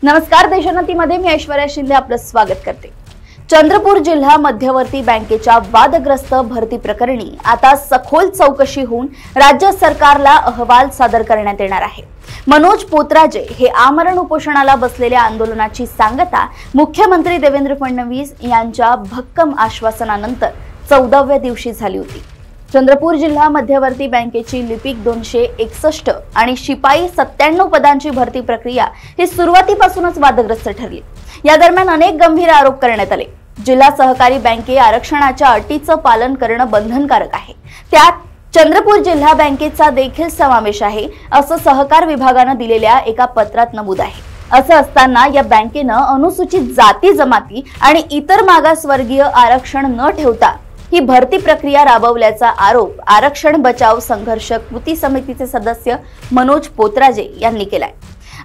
नमस्कार, देशोन्नतीमध्ये मी ऐश्वर्या शिंदे आपलं स्वागत करते। चंद्रपूर जिल्हा मध्यवर्ती बँकेच्या वादग्रस्त भरती प्रकरणी आता सखोल चौकशी होऊन राज्य सरकारला अहवाल सादर करण्यात येणार आहे। मनोज पोतराजे हे आमरण उपोषणाला बसलेल्या आंदोलनाची सांगता मुख्यमंत्री देवेंद्र फडणवीस यांच्या भक्कम आश्वासनानंतर 14व्या दिवशी झाली होती। चंद्रपूर जिल्हा मध्यवर्ती बँकेची लिपिक 261 आणि शिपाई 97 पदांची भरती प्रक्रिया ही सुरुवातीपासूनच वादग्रस्त ठरली। या दरम्यान अनेक गंभीर आरोप करण्यात आले। जिल्हा सहकारी बँके आरक्षणाच्या अटीचं पालन करणं बंधनकारक आहे, त्यात चंद्रपूर जिल्हा बँकेचा देखील समावेश आहे, असं सहकार विभागानं दिलेल्या एका पत्रात नमूद आहे। असं असताना या बँकेनं अनुसूचित जाती जमाती आणि इतर मागासवर्गीय आरक्षण न ठेवता ही भरती प्रक्रिया राबवल्याचा आरोप आरक्षण बचाव संघर्ष कृती समितीचे सदस्य मनोज पोतराजे यांनी केलाय।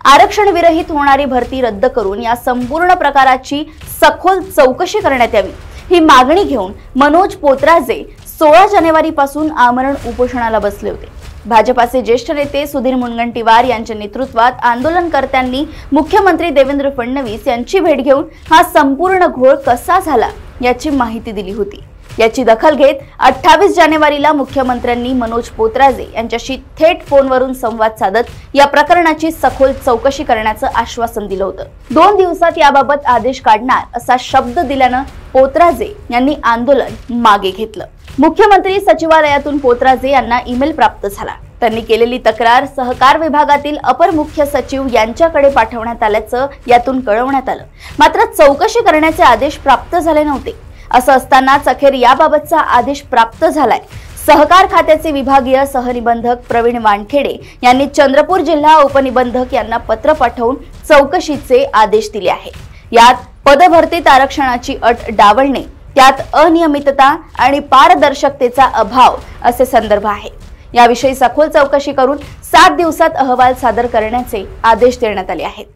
आरक्षण विरहित होणारी भरती रद्द करून या संपूर्ण प्रकाराची सखोल चौकशी करण्यात यावी ही मागणी घेऊन मनोज पोतराजे 16 जानेवारी पासून आमरण उपोषणाला बसले होते। भाजपाचे ज्येष्ठ नेते सुधीर मुनगंटीवार यांच्या नेतृत्वात आंदोलनकर्त्यांनी मुख्यमंत्री देवेंद्र फडणवीस यांची भेट घेऊन हा संपूर्ण घोळ कसा झाला याची माहिती दिली होती। याची दखल घेत 28 जानेवारीला मुख्यमंत्र्यांनी मनोज पोतराजे यांच्याशी थेट फोनवरून संवाद साधत या प्रकरणाची सखोल चौकशी करण्याचं आश्वासन दिलं होतं। 2 दिवसात याबाबत आदेश काढणार असा शब्द दिल्यानं पोतराजे यांनी आंदोलन मागे घेतलं। मुख्यमंत्री सचिवालयातून पोतराजे यांना ईमेल प्राप्त झाला। त्यांनी केलेली तक्रार सहकार विभागातील अपर मुख्य सचिव यांच्याकडे पाठवण्यात आल्याचं यातून कळवण्यात आलं। मात्र चौकशी करण्याचे आदेश प्राप्त झाले नव्हते। असं असतानाच अखेर याबाबतचा आदेश प्राप्त झालाय। सहकार खात्याचे विभागीय सहनिबंधक प्रवीण वानखेडे यांनी चंद्रपूर जिल्हा उपनिबंधक यांना पत्र पाठवून चौकशीचे आदेश दिले आहेत। यात पदभरतीत आरक्षणाची अट डावलणे, त्यात अनियमितता आणि पारदर्शकतेचा अभाव असे संदर्भ आहे। याविषयी सखोल चौकशी करून 7 दिवसात अहवाल सादर करण्याचे आदेश देण्यात आले आहेत।